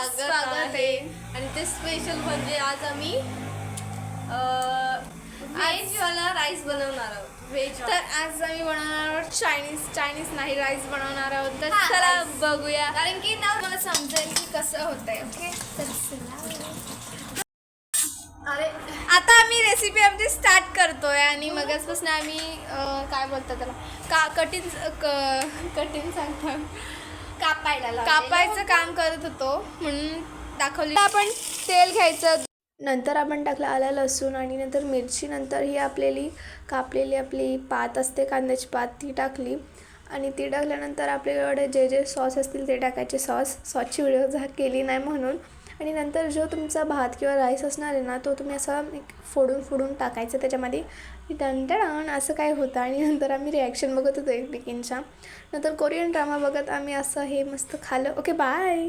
स्वागत आहे. आणि ते स्पेशल म्हणजे आज आम्ही व्हेजवाला राईस बनवणार आहोत. व्हेज तर आज आम्ही बनवणार आहोत चायनीज नाही, राईस बनवणार आहोत. तर चला बघूया, कारण की ना मला समजेल की कसं होतंय. ओके, अरे आता आम्ही रेसिपी आमची स्टार्ट करतोय. आणि मगाचपासून आम्ही काय बोलतात त्याला कठीण सांगतात कापायचं काम करत होतो म्हणून दाखवली. आपण तेल घ्यायचं, नंतर आपण टाकलं आलं लसूण आणि नंतर मिरची, नंतर ही कापलेली आपली पात असते, कांद्याची पात, ती टाकली. आणि ती टाकल्यानंतर आपल्याकडे जे जे सॉस असतील ते टाकायचे. सॉसची व्हिडिओ केली नाही म्हणून. आणि नंतर जो तुमचा भात किंवा राईस असणार आहे ना, तो तुम्ही असा फोडून टाकायचं त्याच्यामध्ये. टन असं काय होतं. आणि नंतर आम्ही रिॲक्शन बघत होतो एकमेकींच्या. नंतर कोरियन ड्रामा बघत आम्ही असं हे मस्त खाल्लं. Okay, bye.